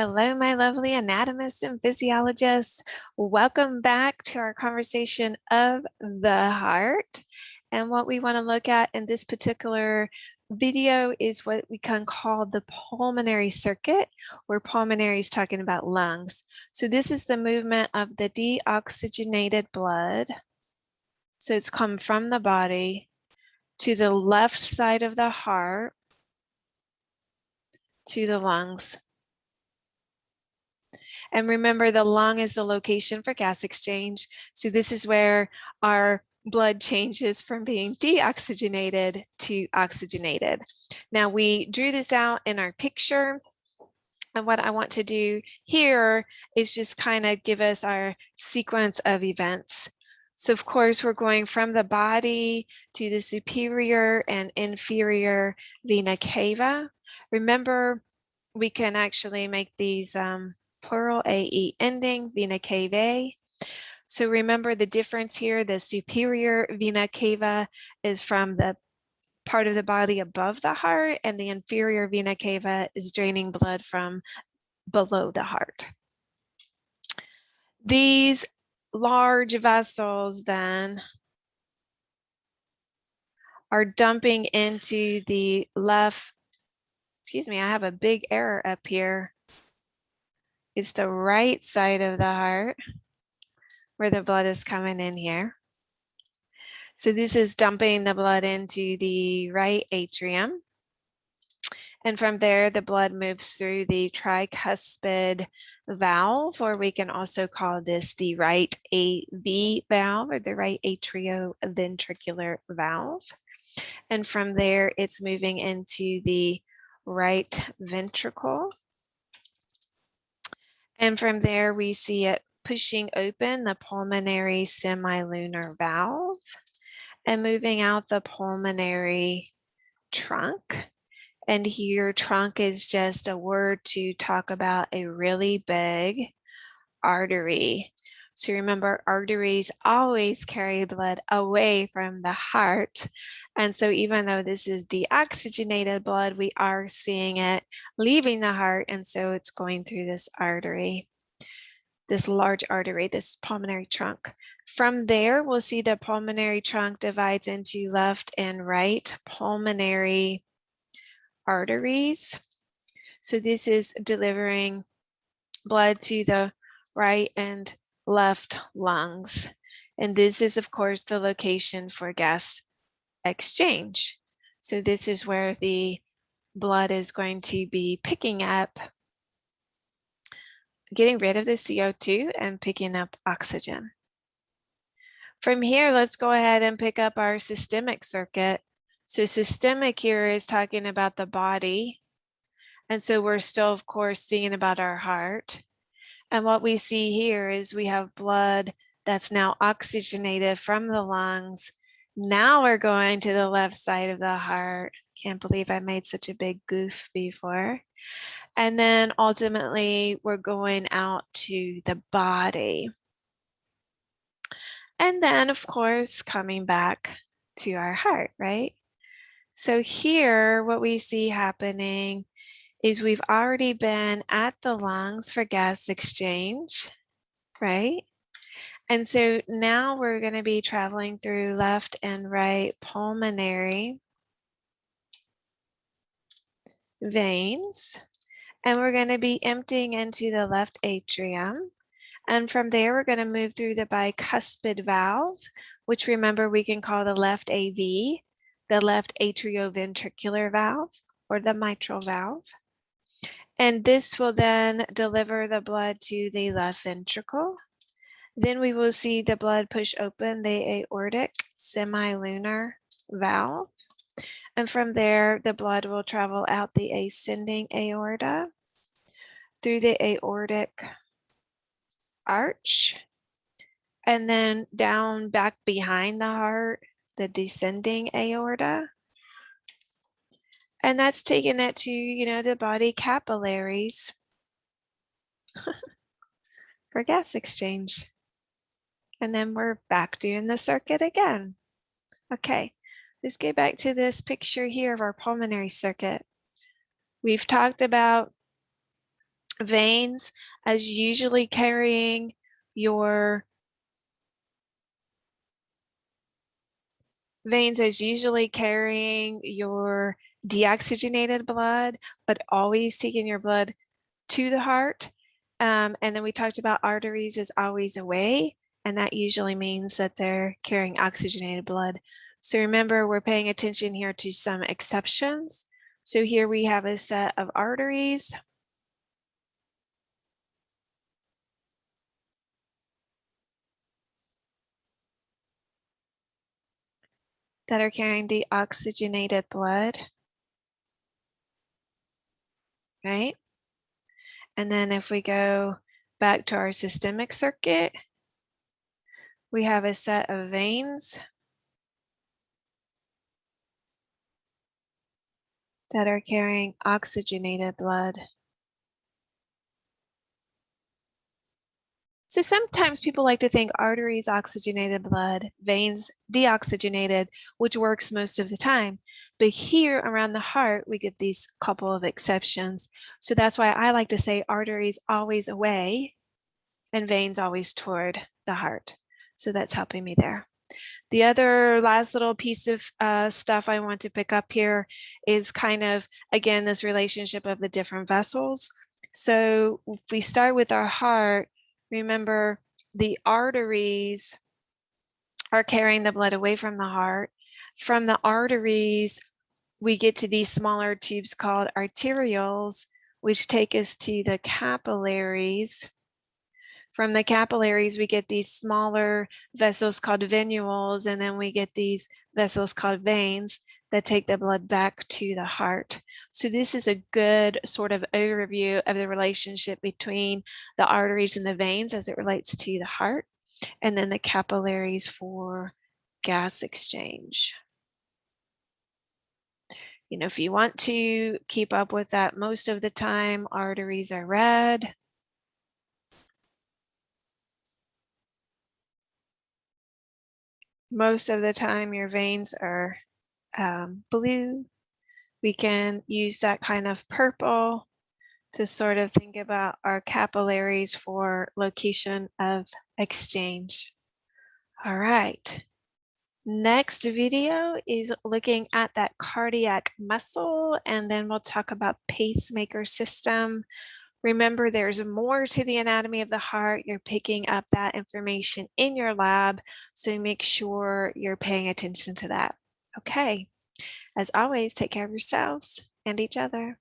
Hello, my lovely anatomists and physiologists. Welcome back to our conversation of the heart. And what we want to look at in this particular video is what we can call the pulmonary circuit, where pulmonary is talking about lungs. So this is the movement of the deoxygenated blood. So it's come from the body to the left side of the heart to the lungs. And remember, the lung is the location for gas exchange. So this is where our blood changes from being deoxygenated to oxygenated. Now we drew this out in our picture. And what I want to do here is just kind of give us our sequence of events. So of course, we're going from the body to the superior and inferior vena cava. Remember, we can actually make these plural AE ending, vena cavae. So remember the difference here, the superior vena cava is from the part of the body above the heart, and the inferior vena cava is draining blood from below the heart. These large vessels then are dumping into the left, excuse me, I have a big error up here. It's the right side of the heart where the blood is coming in here. So this is dumping the blood into the right atrium. And from there, the blood moves through the tricuspid valve, or we can also call this the right AV valve or the right atrioventricular valve. And from there, it's moving into the right ventricle. And from there, we see it pushing open the pulmonary semilunar valve and moving out the pulmonary trunk. And here, trunk is just a word to talk about a really big artery. So remember, arteries always carry blood away from the heart. And so even though this is deoxygenated blood, we are seeing it leaving the heart. And so it's going through this artery, this large artery, this pulmonary trunk. From there, we'll see the pulmonary trunk divides into left and right pulmonary arteries. So this is delivering blood to the right and left lungs. And this is, of course, the location for gas exchange. So this is where the blood is going to be picking up, getting rid of the CO2 and picking up oxygen. From here, let's go ahead and pick up our systemic circuit. So systemic here is talking about the body. And so we're still, of course, thinking about our heart. And what we see here is we have blood that's now oxygenated from the lungs. Now we're going to the left side of the heart. Can't believe I made such a big goof before. And then ultimately we're going out to the body. And then, of course, coming back to our heart, right? So here, what we see happening is we've already been at the lungs for gas exchange, right? And so now we're going to be traveling through left and right pulmonary veins, and we're going to be emptying into the left atrium. And from there, we're going to move through the bicuspid valve, which remember we can call the left AV, the left atrioventricular valve, or the mitral valve. And this will then deliver the blood to the left ventricle. Then we will see the blood push open the aortic semilunar valve. And from there, the blood will travel out the ascending aorta through the aortic arch, and then down back behind the heart, the descending aorta. And that's taking it to, the body capillaries for gas exchange. And then we're back doing the circuit again. Okay, let's get back to this picture here of our pulmonary circuit. We've talked about Veins as usually carrying your deoxygenated blood, but always taking your blood to the heart. And then we talked about arteries is always away, and that usually means that they're carrying oxygenated blood. So remember, we're paying attention here to some exceptions. So here we have a set of arteries. That are carrying deoxygenated blood, right? And then if we go back to our systemic circuit, we have a set of veins that are carrying oxygenated blood. So sometimes people like to think arteries oxygenated blood, veins deoxygenated, which works most of the time. But here around the heart, we get these couple of exceptions. So that's why I like to say arteries always away and veins always toward the heart. So that's helping me there. The other last little piece of stuff I want to pick up here is kind of, again, this relationship of the different vessels. So if we start with our heart, remember the arteries are carrying the blood away from the heart. From the arteries, we get to these smaller tubes called arterioles, which take us to the capillaries. From the capillaries, we get these smaller vessels called venules, and then we get these vessels called veins that take the blood back to the heart. So this is a good sort of overview of the relationship between the arteries and the veins as it relates to the heart, and then the capillaries for gas exchange. You know, if you want to keep up with that, most of the time arteries are red. Most of the time your veins are blue. We can use that kind of purple to sort of think about our capillaries for location of exchange. All right. Next video is looking at that cardiac muscle, and then we'll talk about pacemaker system. Remember, there's more to the anatomy of the heart. You're picking up that information in your lab, so make sure you're paying attention to that. Okay. As always, take care of yourselves and each other.